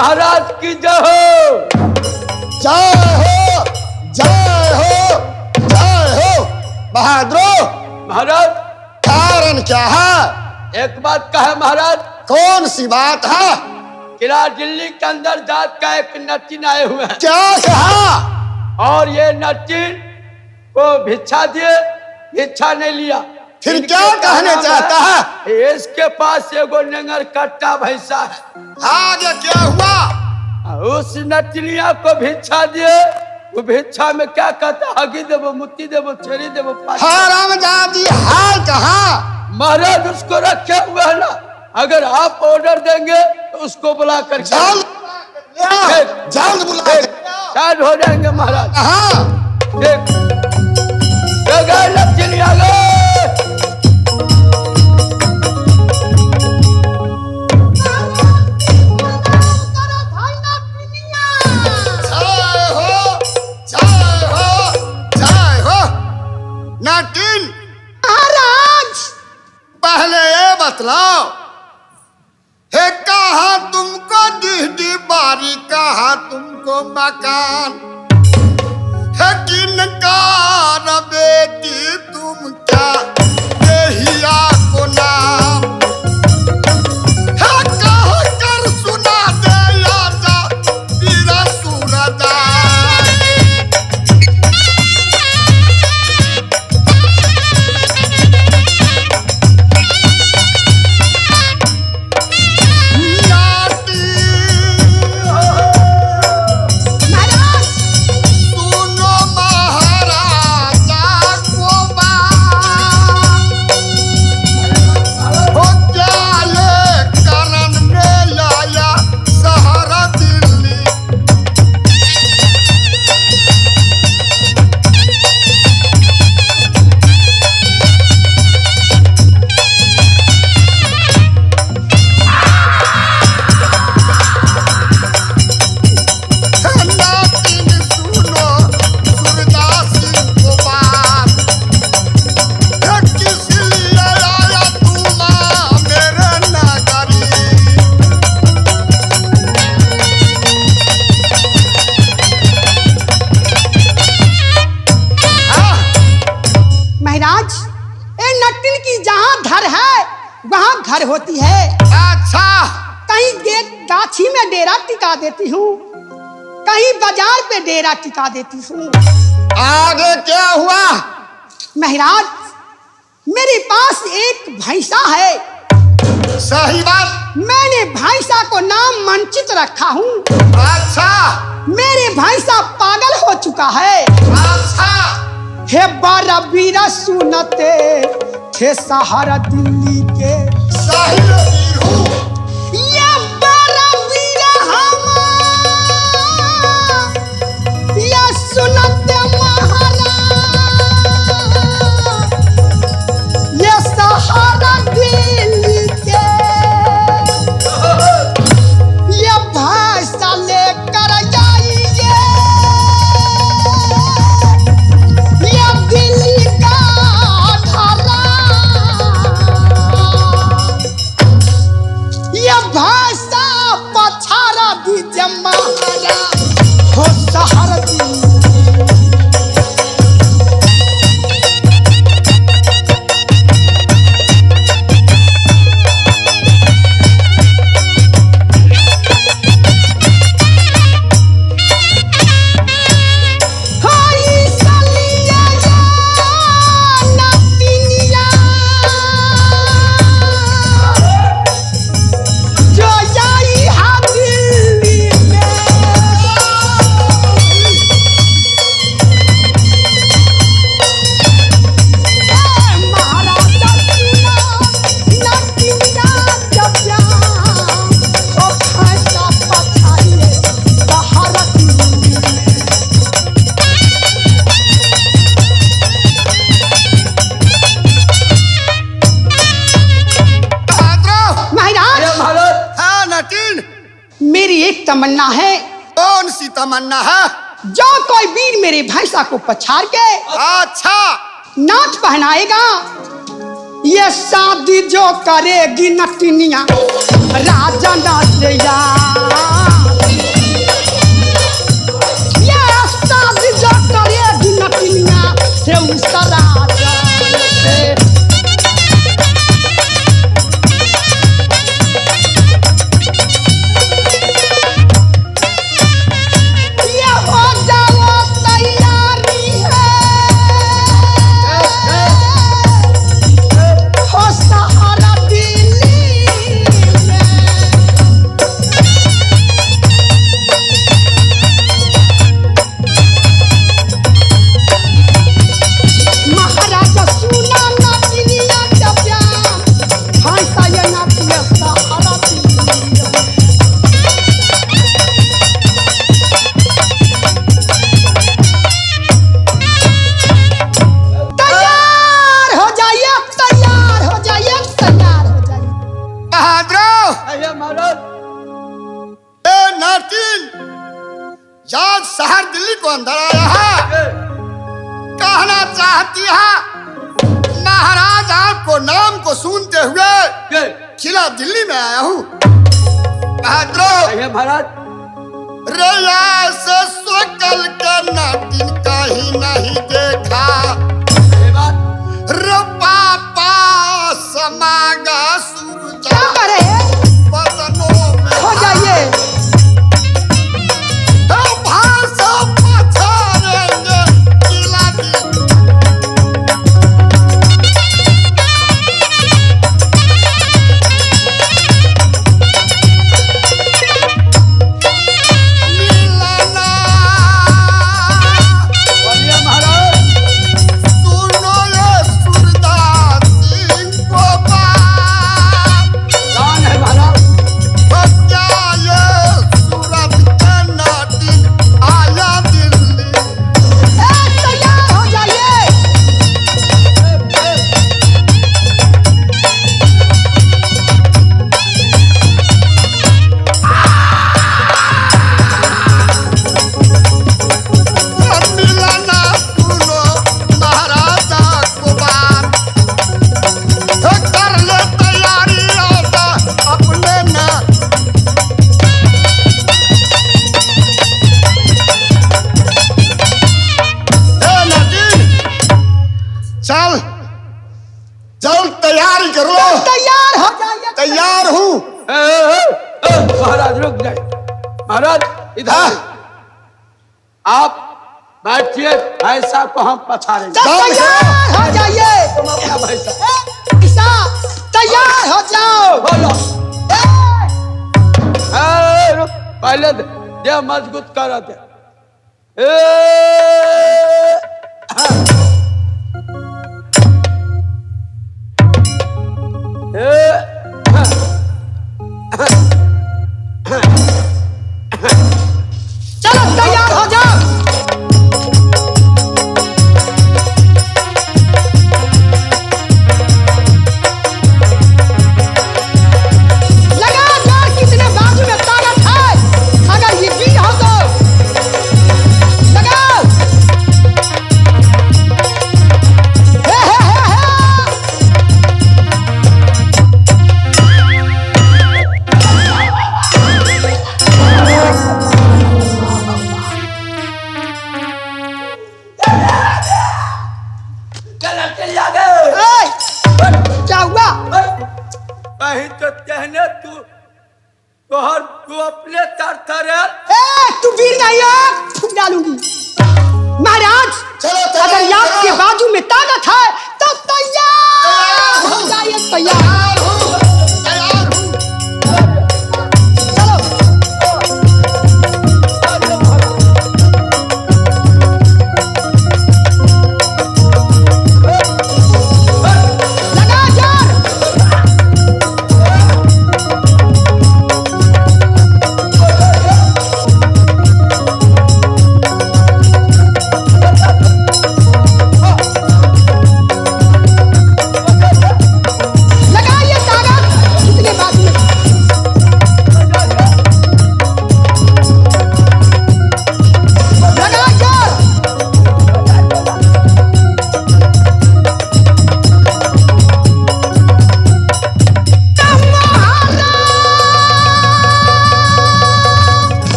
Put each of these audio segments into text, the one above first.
महाराज की जय हो। जय हो, जय हो, जय हो। बहादुर महाराज कारण क्या है? एक बात कहे महाराज। कौन सी बात है? किला दिल्ली के अंदर जात का एक नटीन आए हुए हैं। क्या कहा? और ये नटीन को भिक्षा दिए, भिक्षा नहीं लिया। फिर क्या कहने चाहता है? इसके पास एगो नंगर कट्टा भैंसा है। आगे क्या हुआ? उस नटनिया को भिक्षा दिए। वो भिक्षा में क्या कहता? हगी देवो, मुट्ठी देवो, छेरी देवो। हरामजादी है कहाँ? महाराज उसको रखे हुए है ना। अगर आप ऑर्डर देंगे तो उसको बुला कर जल्द बुला शायद हो जाएंगे महाराज। हाँ देख नटनिया गए। नाटिन महाराज पहले ये बतलाओ, है कहा तुमको डिहडी बारी, कहा तुमको मकान, है किनकार बेटी तुम क्या देहिया को नाम, है कहा कर सुना दे आजा पीरा सूरजा। घर होती है। अच्छा कहीं गाछी में डेरा टिका देती हूँ, कहीं बाजार पे डेरा टिका देती हूँ। आगे क्या हुआ? महाराज मेरे पास एक भैंसा है। सही बात। मैंने भैंसा को नाम मंचित रखा हूँ। अच्छा मेरे भैंसा पागल हो चुका है। अच्छा हे बारा बीरा सुनते थे सहारा दिल्ली के। ये बारा बीरा हम ये सुनते महाराज, ये सहारा दिल्ली के। ये भैंसा लेकर जाइए ये दिल्ली का ढाला। ये भाषा पछाड़ा दीजिए महाराज हो सहारा दिल्ली। मेरी एक तमन्ना है। कौन सी तमन्ना है? जो कोई वीर मेरे भैंसा को पछाड़ के अच्छा नाच पहनाएगा, ये शादी जो करेगी नटनिया राजा नाच ये शादी जो करेगी नकलिया से उसका राजा ये हो जाओ तैयारी है हो सहारा दिल्ली में महाराजा सुना ना दुनिया का प्यार भाषा ये ना किया सहारा दिल्ली में तैयार हो जाइए तैयार हो जाइए तैयार हो जाइए बहादुर अरे महाराज ए नाटिन जज शहर दिल्ली को अंदर आया है ये, कहना चाहती है महाराज आपको नाम को सुनते हुए ये, किला दिल्ली में आया हूँ बहादुर अरे महाराज रैया से सकल के नाटिन कहीं नहीं देखा ये बात पापा समागा सूरज क्या करे बदनों में हो जाइए तो भाषा पछाड़ेंगे किला दिल्ली मिलना बोलिए महाराज सुनो ये सूरदास सिंह को बात कौन है महाराज बच्चा ये सूरत का नाटिन आया दिल्ली तैयार हो जाइए मिलना सुनो महाराजा को बात कर ले तैयारी आता अपने ना ए नाटिन चल चल तैयारी कर लो तैयार हो जाइए तैयार हूँ महाराज रुक जाए महाराज इधर आप बैठिए ऐसा को हम पछाड़ेंगे तैयार हो जाइए तुम अपना भैंसा ईसा तैयार हो जाओ बोलो ए, रुक पहले ये मजबूत कर दे चलो तैयार हो जाओ लगा जोर कितने बाजू में ताकत है अगर ये भी हो तो लगाओ क्या हुआ कहीं तो कहने तू अपने तरथरे तू वीर नहीं है फूक डालूंगी महाराज चलो अगर आपके बाजू में ताकत है तो तैयार हो जाइए तैयार तैयार हूँ तैयार हूँ चलो लगा जोर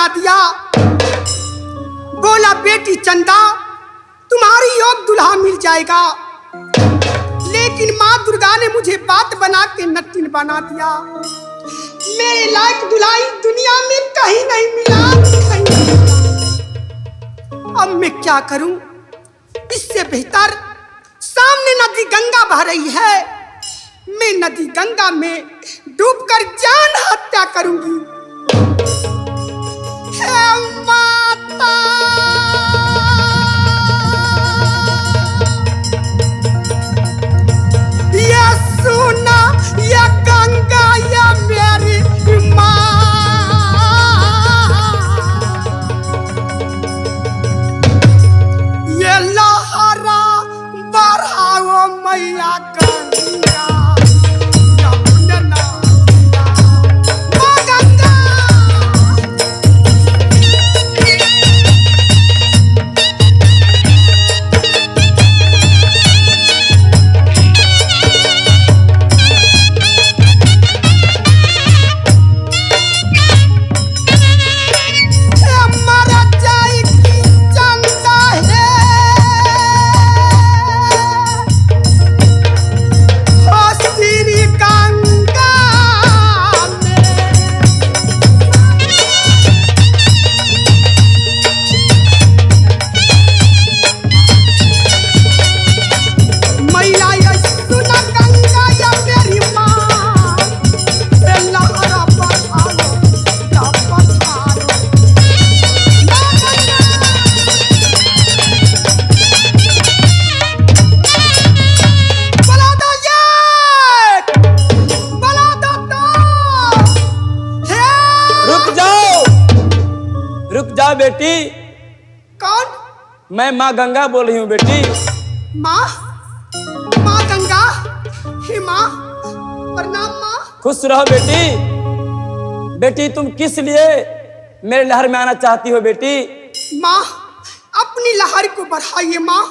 बना दिया। बोला बेटी चंदा तुम्हारी योग दुल्हा मिल जाएगा, लेकिन माँ दुर्गा ने मुझे बात बना के नटिन बना दिया। मेरे लायक दुल्हा इस दुनिया में कहीं नहीं मिला, कहीं नहीं मिला। अब मैं क्या करूं? इससे बेहतर सामने नदी गंगा बह रही है, मैं नदी गंगा में डूबकर जान हत्या करूंगी। हे माता, ये सुना, ये गंगा, ये मेरी माँ। ये लहरा बढ़ाओ मैया गंगा, यमुना माँ गंगा। बेटी। कौन? मैं माँ गंगा बोल रही हूँ बेटी। माँ? माँ गंगा? हे माँ, प्रणाम माँ। खुश रहो बेटी। बेटी तुम किस लिए मेरे लहर में आना चाहती हो बेटी? माँ अपनी लहर को बढ़ाइए माँ,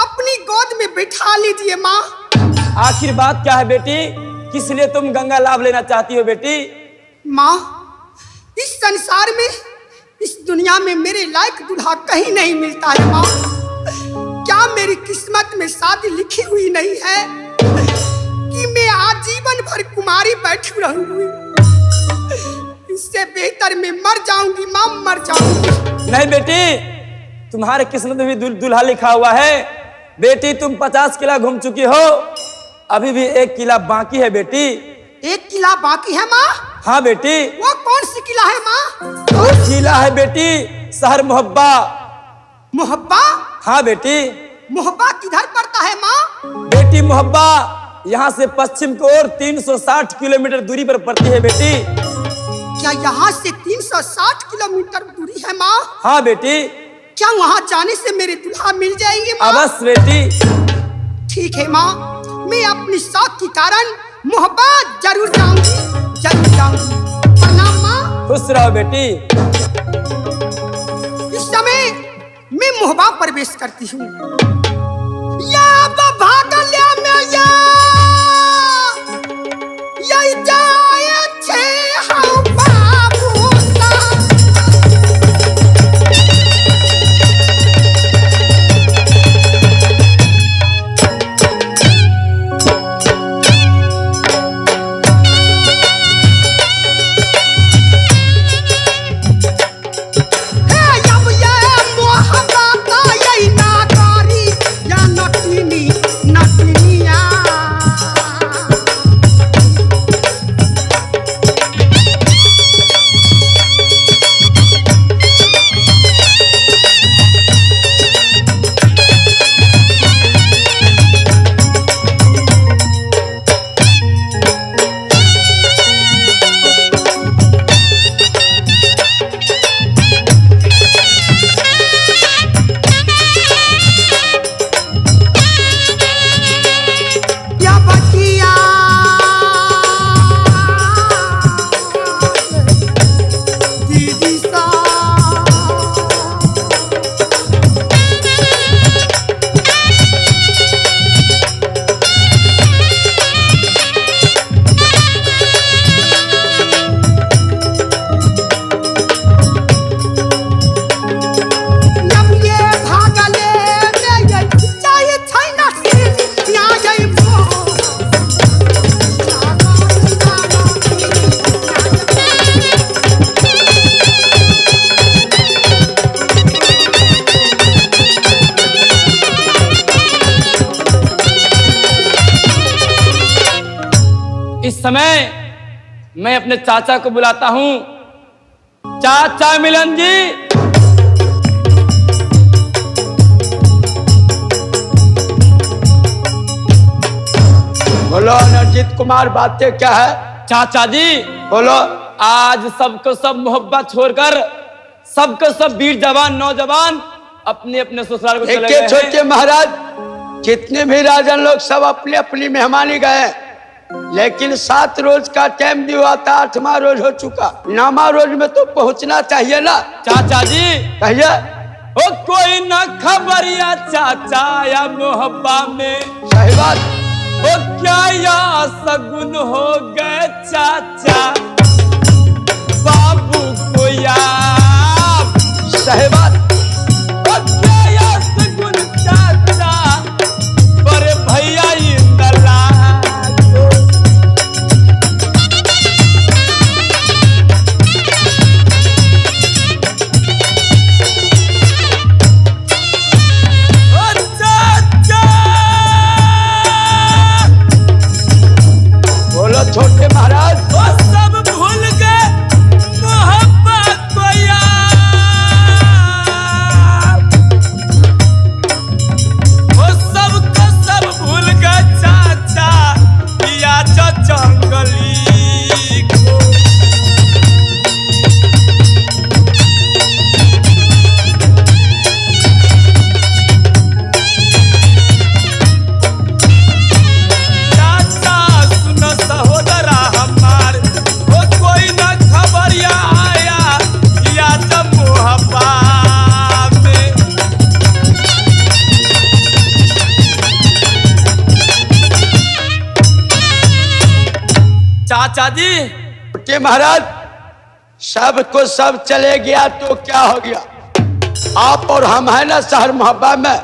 अपनी गोद में बिठा लीजिए माँ। आखिर बात क्या है बेटी, किस लिए तुम गंगा लाभ लेना चाहती हो बेटी? माँ इस संसार में, इस दुनिया में मेरे लायक दूल्हा कहीं नहीं मिलता है माँ। क्या मेरी किस्मत में शादी लिखी हुई नहीं है कि मैं आजीवन भर कुमारी बैठी रहूंगी? इससे बेहतर मैं मर जाऊंगी माँ, मर जाऊंगी। नहीं बेटी, तुम्हारे किस्मत में भी दूल्हा लिखा हुआ है बेटी। तुम 50 किला घूम चुकी हो, अभी भी 1 किला बाकी है बेटी। 1 किला बाकी है माँ? हाँ बेटी। वो कौन सी किला है माँ? वो किला है बेटी शहर मोहब्बा। मोहब्बा? हाँ बेटी। मोहब्बा किधर पड़ता है माँ? बेटी मोहब्बा यहाँ से पश्चिम की ओर 360 किलोमीटर दूरी पर पड़ती है बेटी। क्या यहाँ से 360 किलोमीटर दूरी है माँ? हाँ बेटी। क्या वहाँ जाने से मेरे दूल्हा मिल जाएंगे माँ? अवश्य बेटी। ठीक है माँ, मैं अपनी शौक के कारण मोहब्बत जरूर जाऊंगी, जरूर जाऊंगी। प्रणाम माँ। खुश रहो बेटी। इस समय मैं मोहब्बा प्रवेश करती हूँ। या भागल्या में या जाए छे हम बाबूसा। अब ये मोहब्बत ये नाकारी इस समय मैं अपने चाचा को बुलाता हूं। चाचा मिलन जी। बोलो अनर्जित कुमार, बातें क्या है? चाचा जी बोलो। आज सबको सब मोहब्बत छोड़कर सबको सब वीर जवान नौजवान अपने अपने ससुराल को चले गए हैं। छोटे महाराज, जितने भी राजन लोग सब अपनी अपनी मेहमानी गए, लेकिन 7 रोज का टाइम दिया था, 8वां रोज हो चुका, 9वां रोज में तो पहुंचना चाहिए ना। चाचा जी कहिए। ओ कोई ना खबरिया चाचा या मोहब्बा में। सही बात। ओ क्या या सगुन हो गए चाचा बाबू को याद। सही बात। ओ क्या या सगुन चाचा बड़े भैया इंदला को। ओ चाचा बोलो छोटे महाराज। वो सब भूल गए मोहब्बत को यार। वो सब का सब भूल गए चाचा या जंगली को। चाचा सुनो सहोदरा हमार, वो कोई ना खबरिया आया या जब मोहब्बा में। चाचा जी छोटे महाराज, सब को सब चले गया तो क्या हो गया? आप और हम है ना शहर मोहब्बा में।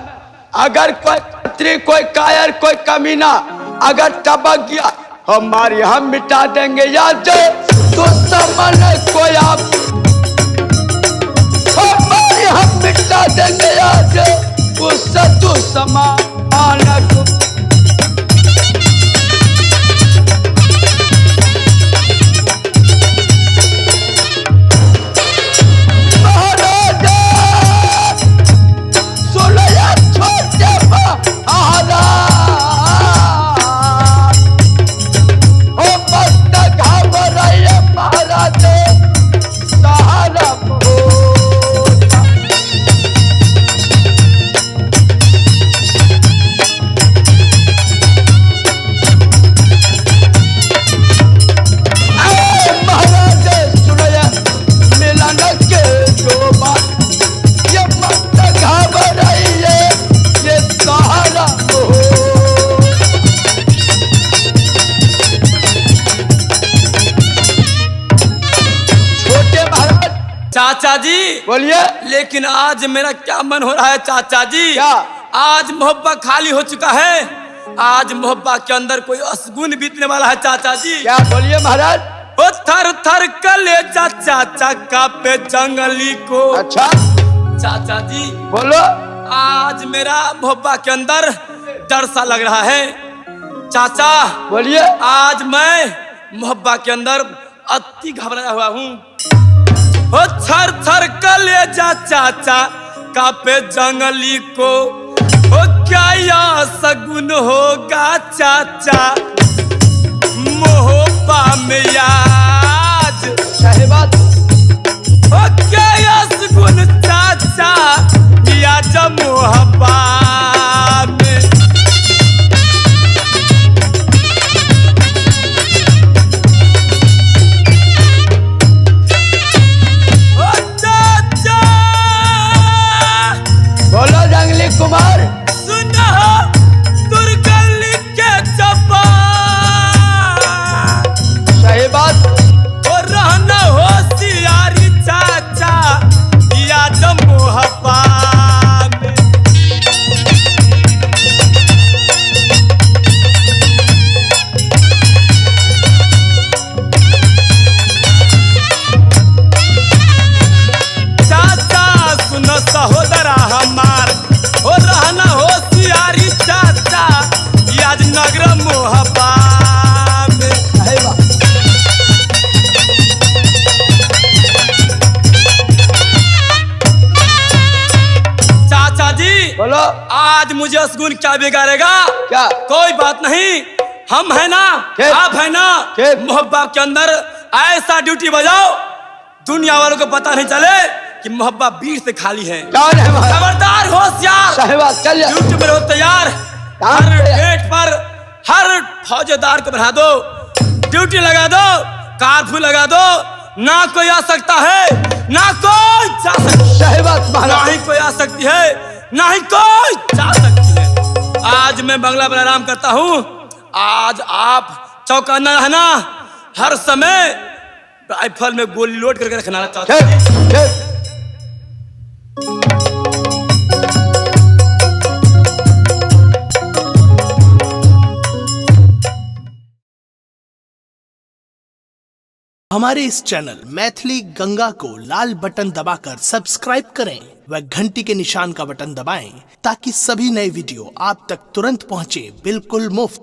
अगर कोई खत्री, कोई कायर, कोई कमीना अगर टपक गया, हमारी हम मिटा देंगे याद। तो समझ कोई आप, हमारी हम मिटा देंगे याद। उससे तू समान को। चाचा जी बोलिए। लेकिन आज मेरा क्या मन हो रहा है चाचा जी। क्या? आज मोहब्बा खाली हो चुका है। आज मोहब्बा के अंदर कोई असगुन बीतने वाला है चाचा जी। क्या? बोलिए महाराज। ओ थर थर कलेजा चाचा कांपे जंगली को। अच्छा चाचा जी बोलो। आज मेरा मोहब्बा के अंदर डर सा लग रहा है चाचा। बोलिए। आज मैं मोहब्बा के अंदर अति घबराया हुआ हूँ। ओ थर थर कलेजा चाचा कांपे जंगली को। ओ क्या या सगुन होगा चाचा मोहब्बा में याद। सही बात। ओ क्या या सगुन चाचा या जब मोहब्बा में। ओ चाचा बोलो जंगली कुमार। सुनो दुर्गली के चपा। सही बात। और रहना होशियारी चाचा या जब मोहब्बा में। चाचा सुनो सहोदरा हमार, और रहना होशियारी चाचा आज नगर मोहब्बा में। सही बात। आज मुझे असगुन क्या बिगाड़ेगा? क्या? कोई बात नहीं, हम है ना, ठीक। आप है ना, ठीक। मोहब्बा के अंदर ऐसा ड्यूटी बजाओ दुनिया वालों को पता नहीं चले कि मोहब्बा बीच से खाली है। कौन है महाराज? खबरदार होशियार, सही बात, चल जा। ड्यूटी में रहो तैयार। हाँ, हर भैया। गेट पर हर फौजदार को बढ़ा दो, ड्यूटी लगा दो, कारफ्यू लगा दो, ना कोई आ सकता है, ना कोई जा सकता है। सही बात ना महाराज। ही कोई आ सकती है, ना ही कोई जा सकती है। आज मैं बंगला पर आराम करता हूँ, आज आप चौकन्ना रहना, हर समय राइफल में गोली लोड करके रखना चाहता हूँ। ठीक ठीक। हमारे इस चैनल मैथिली गंगा को लाल बटन दबाकर सब्सक्राइब करें व घंटी के निशान का बटन दबाएं ताकि सभी नए वीडियो आप तक तुरंत पहुंचे, बिल्कुल मुफ्त।